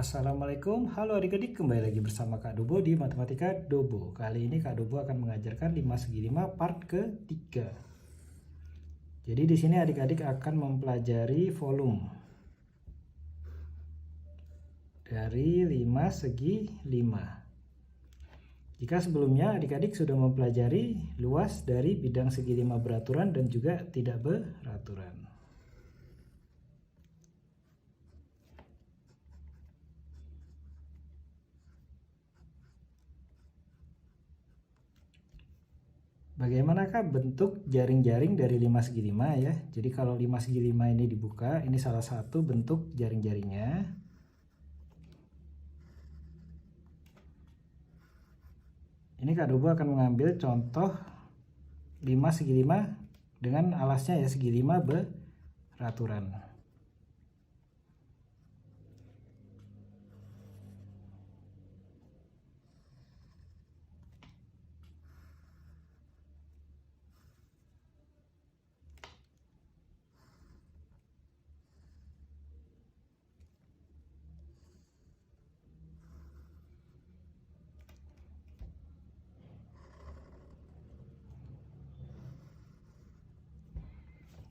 Assalamualaikum, halo adik-adik, kembali lagi bersama Kak Dobo di Matematika Dobo. Kali ini Kak Dobo akan mengajarkan 5 segi 5 part ketiga. Jadi di sini adik-adik akan mempelajari volume dari 5 segi 5. Jika sebelumnya adik-adik sudah mempelajari luas dari bidang segi 5 beraturan dan juga tidak beraturan. Bagaimanakah bentuk jaring-jaring dari 5 segi 5 ya? Jadi kalau 5 segi 5 ini dibuka, ini salah satu bentuk jaring-jaringnya. Ini Kak Dobo akan mengambil contoh 5 segi 5 dengan alasnya ya segi 5 beraturan.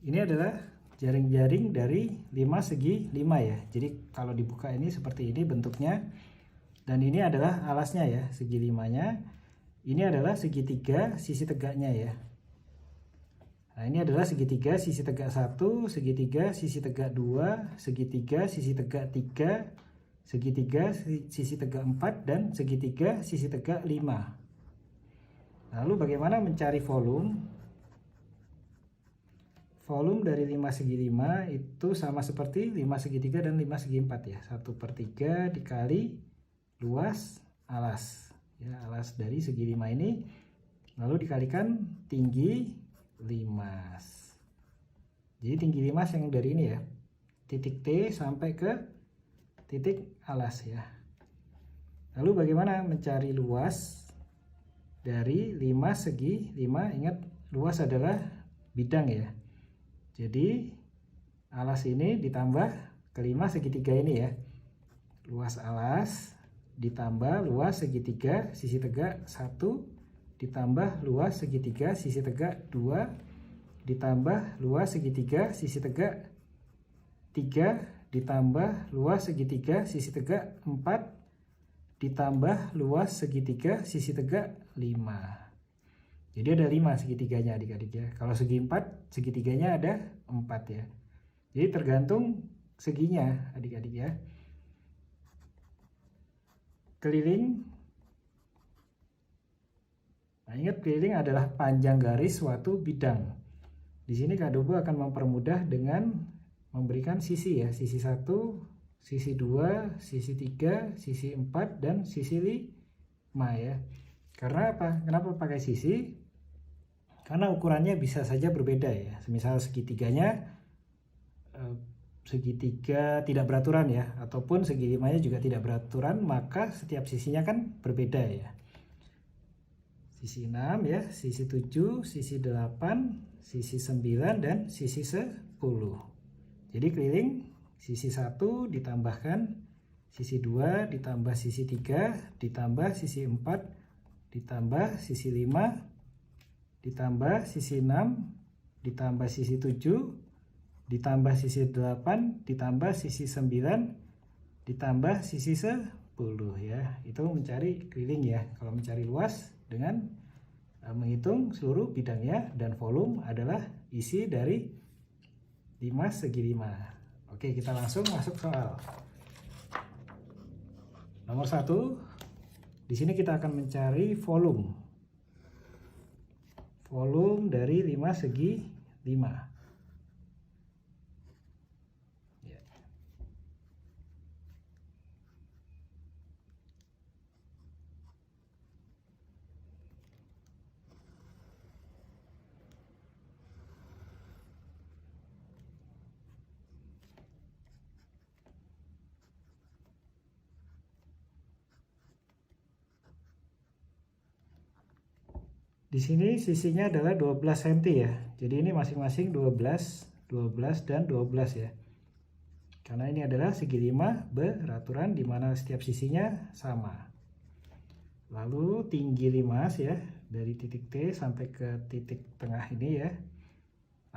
Ini adalah jaring-jaring dari 5 segi 5 ya. Jadi kalau dibuka ini seperti ini bentuknya. Dan ini adalah alasnya ya, segi 5-nya. Ini adalah segitiga sisi tegaknya ya. Nah, ini adalah segitiga sisi tegak 1, segitiga sisi tegak 2, segitiga sisi tegak 3, segitiga sisi tegak 4, dan segitiga sisi tegak 5. Lalu bagaimana mencari volume? Volume dari 5 segi 5 itu sama seperti 5 segi 3 dan 5 segi 4 ya. 1/3 dikali luas alas. Ya, alas dari segi 5 ini. Lalu dikalikan tinggi 5. Jadi tinggi 5 yang dari ini ya. Titik T sampai ke titik alas ya. Lalu bagaimana mencari luas dari 5 segi 5? Ingat, luas adalah bidang ya. Jadi alas ini ditambah ke 5 segitiga ini ya. Luas alas ditambah luas segitiga sisi tegak 1 ditambah luas segitiga sisi tegak 2 ditambah luas segitiga sisi tegak 3 ditambah luas segitiga sisi tegak 4 ditambah luas segitiga sisi tegak 5. Jadi ada 5 segitiganya adik-adik ya. Kalau segi 4, segitiganya ada 4 ya. Jadi tergantung seginya adik-adik ya. Keliling. Nah, ingat keliling adalah panjang garis suatu bidang. Di sini Kak Dobo akan mempermudah dengan memberikan sisi ya. Sisi 1, sisi 2, sisi 3, sisi 4, dan sisi 5 ya. Karena apa? Kenapa pakai sisi? Karena ukurannya bisa saja berbeda ya. Misal segitiganya segitiga tidak beraturan ya, ataupun segi 5-nya juga tidak beraturan, maka setiap sisinya kan berbeda ya. Sisi 6 ya, sisi 7, sisi 8, sisi 9, dan sisi 10. Jadi keliling sisi 1 ditambahkan sisi 2 ditambah sisi 3 ditambah sisi 4 ditambah sisi 5 ditambah sisi 6 ditambah sisi 7 ditambah sisi 8 ditambah sisi 9 ditambah sisi 10 ya. Itu mencari keliling ya. Kalau mencari luas dengan menghitung seluruh bidangnya, dan volume adalah isi dari 5 segi 5. Oke, kita langsung masuk soal. Nomor 1. Di sini kita akan mencari volume. Volume dari 5 segi 5. Ya. Di sini sisinya adalah 12 cm ya. Jadi ini masing-masing 12, 12, dan 12 ya. Karena ini adalah segi 5 beraturan di mana setiap sisinya sama. Lalu tinggi limas ya, dari titik T sampai ke titik tengah ini ya,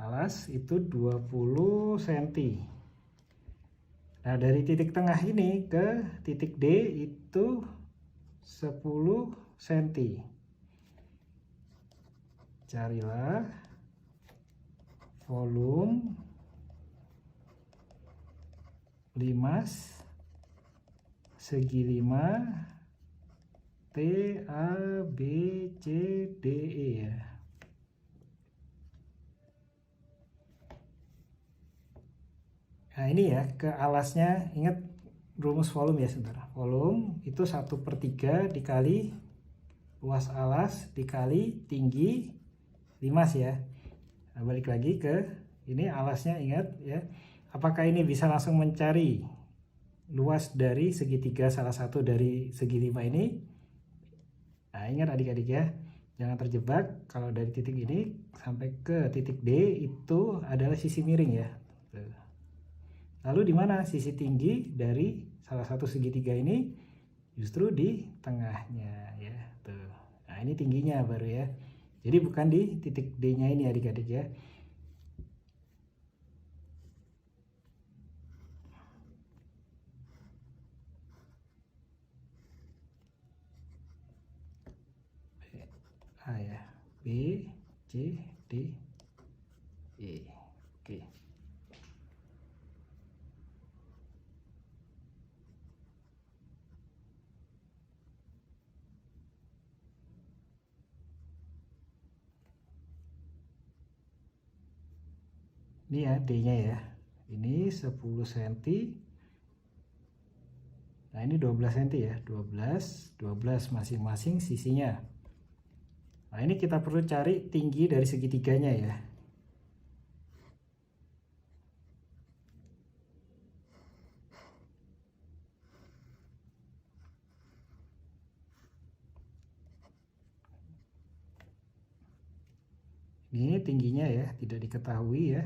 alas itu 20 cm. Nah, dari titik tengah ini ke titik D itu 10 cm. Carilah volume limas segi 5 T A B C D E ya. Nah ini ya, ke alasnya, ingat rumus volume ya sebentar. Volume itu 1/3 dikali luas alas dikali tinggi limas ya. Nah, balik lagi ke ini alasnya, ingat ya. Apakah ini bisa langsung mencari luas dari segitiga salah satu dari segi 5 ini? Nah, ingat adik-adik ya, jangan terjebak kalau dari titik ini sampai ke titik D itu adalah sisi miring ya. Lalu di mana sisi tinggi dari salah satu segitiga ini? Justru di tengahnya ya. Tuh. Nah, ini tingginya baru ya. Jadi bukan di titik D-nya ini adik-adik ya. A ya. B, C, D, E. Oke. Ini ya D-nya ya. Ini 10 cm. Nah, ini 12 cm ya. 12 masing-masing sisinya. Nah, ini kita perlu cari tinggi dari segitiganya ya. Ini tingginya ya, tidak diketahui ya.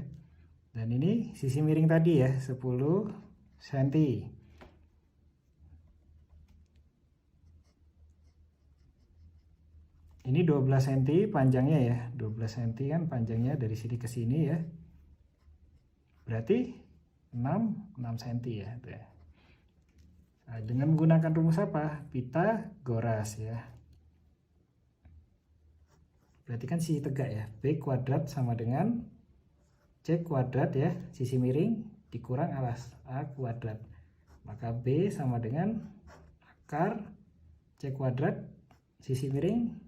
Dan ini sisi miring tadi ya, 10 cm. Ini 12 cm panjangnya ya, 12 cm kan panjangnya dari sini ke sini ya. Berarti 6 cm ya. Nah, dengan menggunakan rumus apa? Pitagoras ya. Berarti kan sisi tegak ya, B kuadrat sama dengan C kuadrat ya, sisi miring dikurang alas, A kuadrat. Maka B sama dengan akar C kuadrat sisi miring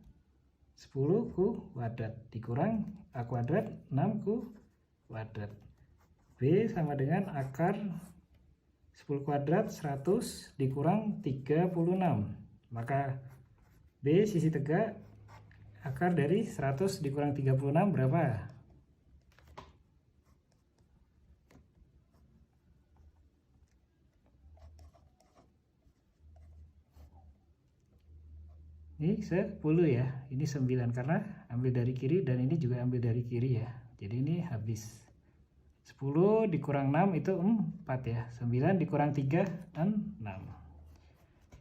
10 kuadrat dikurang A kuadrat 6 kuadrat. B sama dengan akar 10 kuadrat 100 dikurang 36. Maka B sisi tegak akar dari 100 dikurang 36 berapa? Ini 10 ya, ini 9 karena ambil dari kiri dan ini juga ambil dari kiri ya. Jadi ini habis. 10 dikurang 6 itu 4 ya. 9 dikurang 3 6.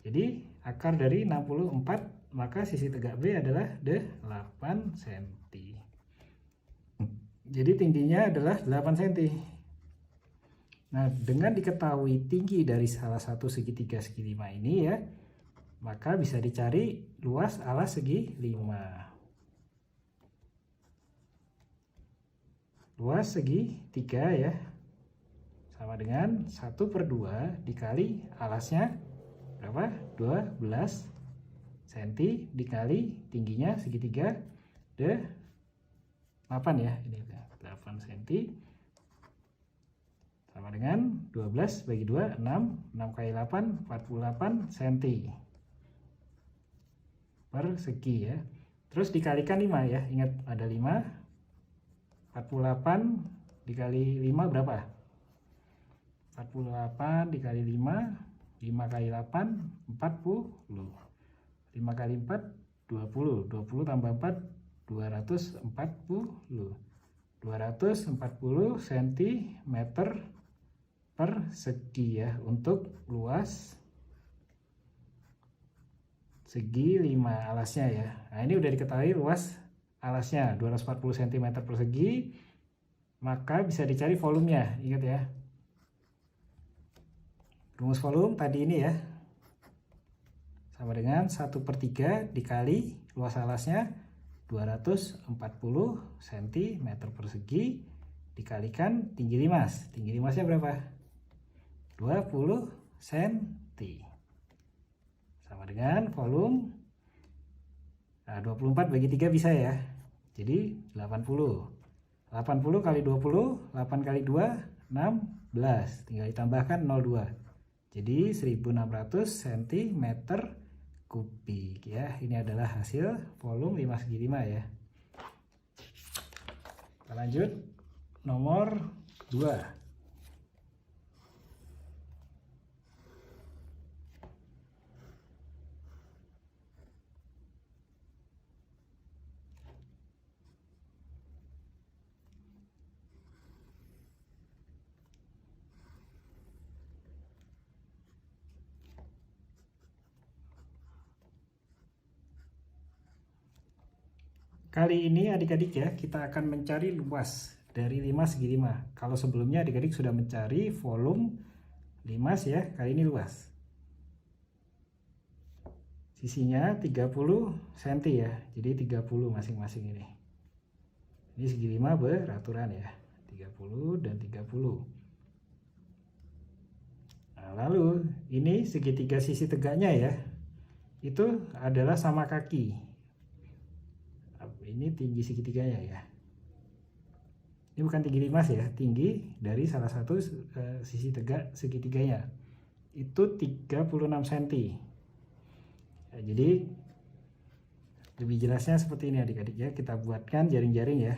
Jadi akar dari 64, maka sisi tegak B adalah 8 cm. Jadi tingginya adalah 8 cm. Nah, dengan diketahui tinggi dari salah satu segitiga segi 5 ini ya, maka bisa dicari luas alas segi 5. Luas segi 3 ya, sama dengan 1/2 dikali alasnya berapa? 12 cm dikali tingginya segitiga 8 ya, ini 8 cm sama dengan 12 bagi 2 6 kali 8 48 cm persegi ya. Terus dikalikan 5 ya, ingat ada 5. 48 dikali 5 berapa? 48 dikali 5, 5 kali 8 40. 5 kali 4 20. 20 tambah 4 240. 240 cm persegi ya untuk luas segi 5 alasnya ya. Nah, ini udah diketahui luas alasnya 240 cm persegi, maka bisa dicari volumenya. Ingat ya, rumus volume tadi ini ya, sama dengan 1/3 dikali luas alasnya 240 cm persegi dikalikan tinggi limas. Tinggi limasnya berapa? 20 cm. Sama dengan volume. Nah, 24 bagi 3 bisa ya. Jadi 80. 80 kali 20, 8 kali 2, 16. Tinggal ditambahkan 02. Jadi 1600 cm kubik ya. Ini adalah hasil volume 5 segi 5 ya. Kita lanjut nomor 2. Kali ini adik-adik ya, kita akan mencari luas dari 5 segi 5. Kalau sebelumnya adik-adik sudah mencari volume limas ya, kali ini luas. Sisinya 30 cm ya, jadi 30 masing-masing ini. Ini segi 5 beraturan ya, 30 dan 30. Nah, lalu ini segitiga sisi tegaknya ya, itu adalah sama kaki. Ini tinggi segitiganya ya. Ini bukan tinggi limas ya, tinggi dari salah satu sisi tegak segitiganya. Itu 36 cm. Ya, jadi lebih jelasnya seperti ini adik-adik ya. Kita buatkan jaring-jaring ya.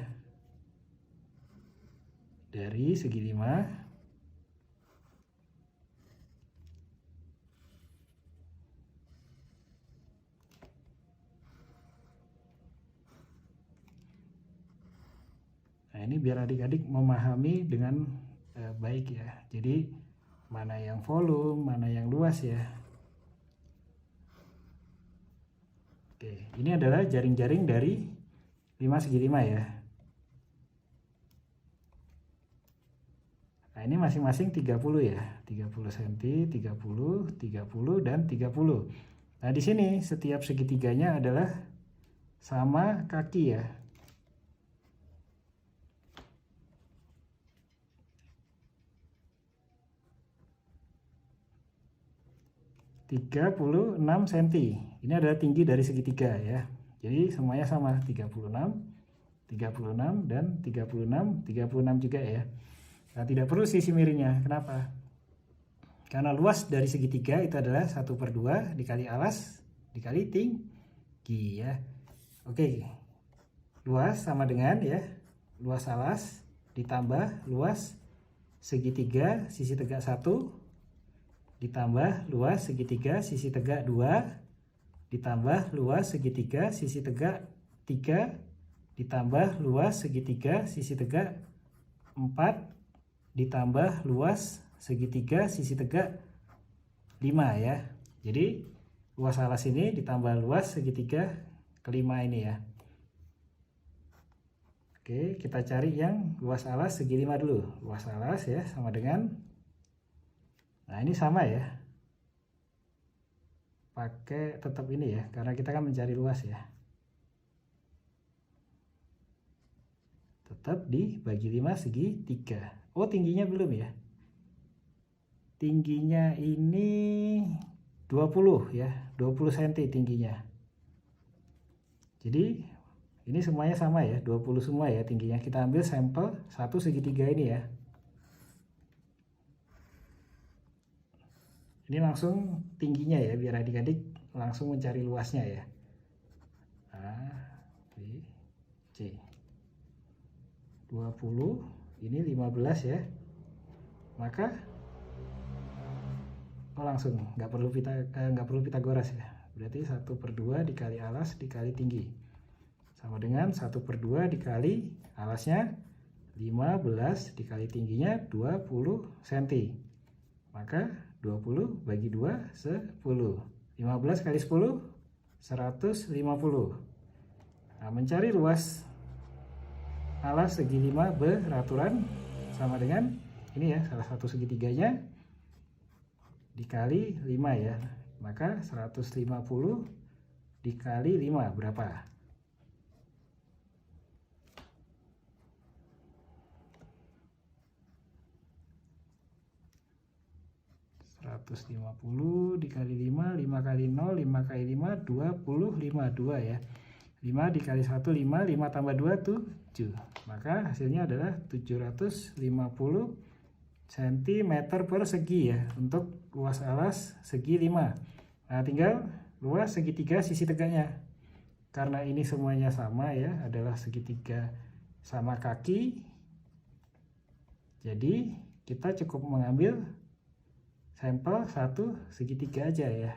Dari segi 5. Nah, ini biar adik-adik memahami dengan baik ya. Jadi mana yang volume, mana yang luas ya. Oke, ini adalah jaring-jaring dari 5 segi 5 ya. Nah, ini masing-masing 30 ya. 30 cm, 30, 30 dan 30. Nah, di sini setiap segitiganya adalah sama kaki ya. 36 cm. Ini adalah tinggi dari segitiga ya. Jadi semuanya sama, 36, 36 dan 36, 36 juga ya. Nah, tidak perlu sisi miringnya. Kenapa? Karena luas dari segitiga itu adalah 1/2 dikali alas dikali tinggi ya. Oke. Luas sama dengan ya, luas alas ditambah luas segitiga sisi tegak 1 ditambah luas segitiga sisi tegak 2 ditambah luas segitiga sisi tegak 3 ditambah luas segitiga sisi tegak 4 ditambah luas segitiga sisi tegak 5 ya. Jadi luas alas ini ditambah luas segitiga kelima ini ya. Oke, kita cari yang luas alas segi 5 dulu. Luas alas ya sama dengan, nah ini sama ya, pakai tetap ini ya, karena kita kan mencari luas ya. Tetap dibagi 5 segi 3. Oh, tingginya belum ya. Tingginya ini 20 ya, 20 cm tingginya. Jadi ini semuanya sama ya, 20 semua ya tingginya. Kita ambil sampel satu segitiga ini ya. Ini langsung tingginya ya, biar adik-adik langsung mencari luasnya ya. A, B, C. 20, ini 15 ya. Maka langsung nggak perlu Pitagoras ya. Berarti 1/2 dikali alas dikali tinggi sama dengan 1/2 dikali alasnya 15 dikali tingginya 20 cm. Maka 20 bagi 2, 10. 15 kali 10, 150. Nah, mencari luas alas segi 5 beraturan sama dengan ini ya, salah satu segitiganya dikali 5 ya. Maka 150 dikali 5 berapa? 150 dikali 5, 5 kali 0, 5 kali 5, 25, 2 ya. 5 dikali 1, 5, 5 tambah 2, 7. Maka hasilnya adalah 750 cm persegi ya, untuk luas alas segi 5. Nah, tinggal luas segitiga sisi tegaknya. Karena ini semuanya sama ya, adalah segitiga sama kaki. Jadi kita cukup mengambil sampel satu segitiga aja ya.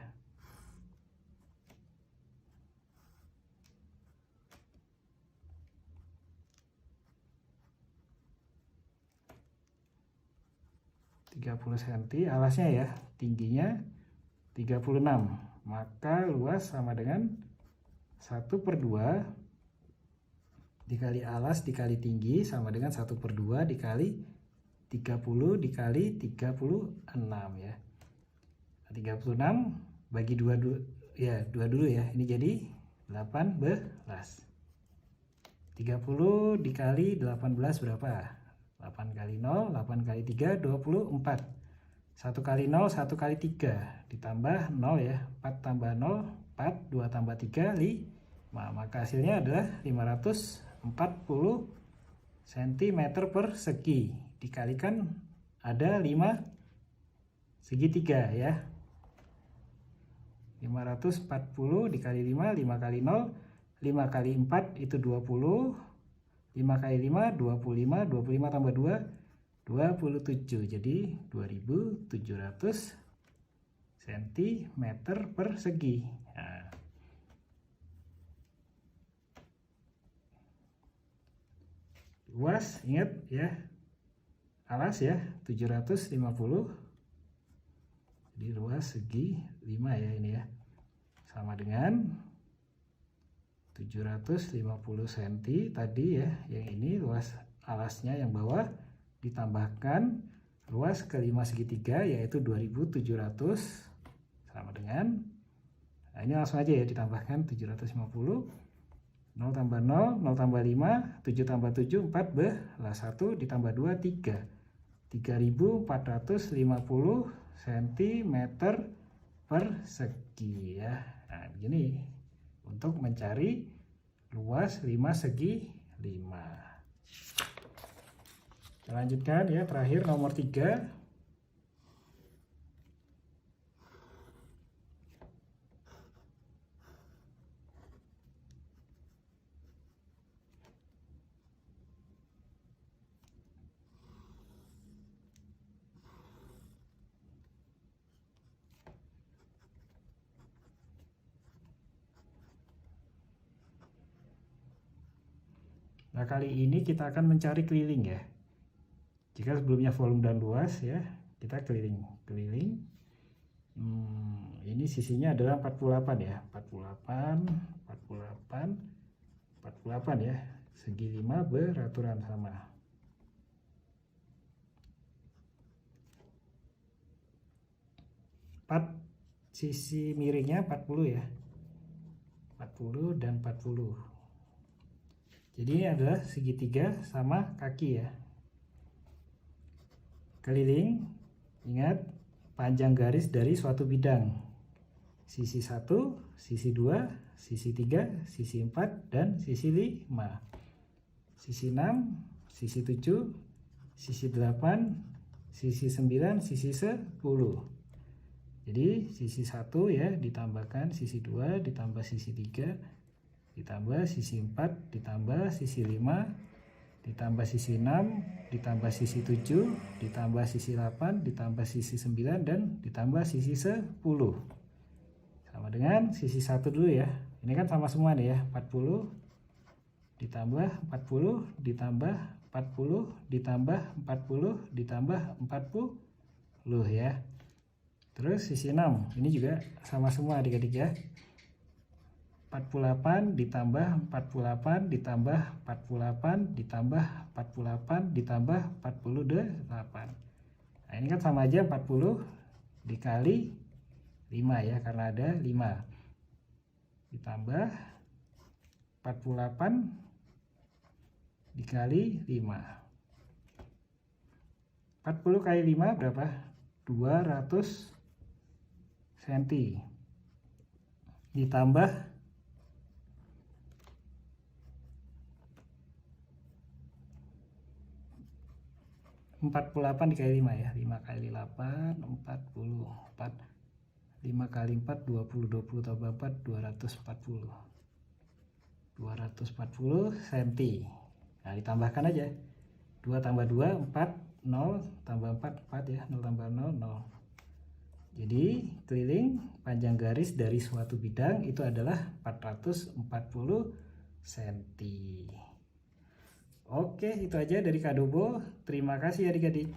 cm alasnya ya, tingginya 36, maka luas sama dengan 1/2 dikali alas dikali tinggi sama dengan 1/2 dikali 30 dikali 36 ya. 36 bagi 2 ya, 2 dulu ya. Ini jadi 18. 30 dikali 18 berapa? 8 kali 0, 8 kali 3, 24. 1 kali 0, 1 kali 3. Ditambah 0 ya. 4 tambah 0, 4. 2 tambah 3, 5. Maka hasilnya adalah 540 cm persegi. Dikalikan ada 5 segitiga ya. 540 dikali 5, 5 kali 0, 5 kali 4 itu 20. 5 kali 5, 25, 25 tambah 2, 27. Jadi 2700 cm persegi. Nah, luas, ingat ya, alas ya 750. Jadi luas segi 5 ya ini ya, sama dengan 750 cm tadi ya. Yang ini luas alasnya yang bawah ditambahkan luas ke 5 segitiga yaitu 2700 sama dengan, nah ini langsung aja ya, ditambahkan 750, 0 tambah 0, 0 tambah 5, 7 tambah 7, 14, 1 ditambah 2, 3. 3450 cm persegi ya. Nah, begini untuk mencari luas 5 segi 5. Kita lanjutkan ya, terakhir nomor 3. Nah, kali ini kita akan mencari keliling ya. Jika sebelumnya volume dan luas ya, kita keliling. Ini sisinya adalah 48 ya, 48 ya, segi 5 beraturan sama. Sisi miringnya 40 ya, 40 dan 40. Jadi ini adalah segitiga sama kaki ya. Keliling, ingat panjang garis dari suatu bidang. Sisi 1, sisi 2, sisi 3, sisi 4, dan sisi 5. Sisi 6, sisi 7, sisi 8, sisi 9, sisi 10. Jadi sisi 1 ya ditambahkan sisi 2, ditambah sisi 3, ditambah sisi 4, ditambah sisi 5, ditambah sisi 6, ditambah sisi 7, ditambah sisi 8, ditambah sisi 9, dan ditambah sisi 10. Sama dengan sisi 1 dulu ya. Ini kan sama semua nih ya, 40 ditambah 40 ditambah 40 ditambah 40 ditambah 40 ya. Terus sisi 6 ini juga sama semua adik-adik ya. 48 ditambah 48 ditambah 48 ditambah 48 ditambah 48. Nah, ini kan sama aja 40 dikali 5 ya, karena ada 5. Ditambah 48 dikali 5. 40 kali 5 berapa? 200 cm. Ditambah 48 dikali 5 ya. 5 kali 8 44. 5 kali 4 20. 20 tambah 4 240. 240 cm. Nah, ditambahkan aja. 2 tambah 2 4, 0 tambah 4 4 ya. 0 tambah 0 0. Jadi keliling panjang garis dari suatu bidang itu adalah 440 cm. Oke, itu aja dari Kak Dobo. Terima kasih adik-adik.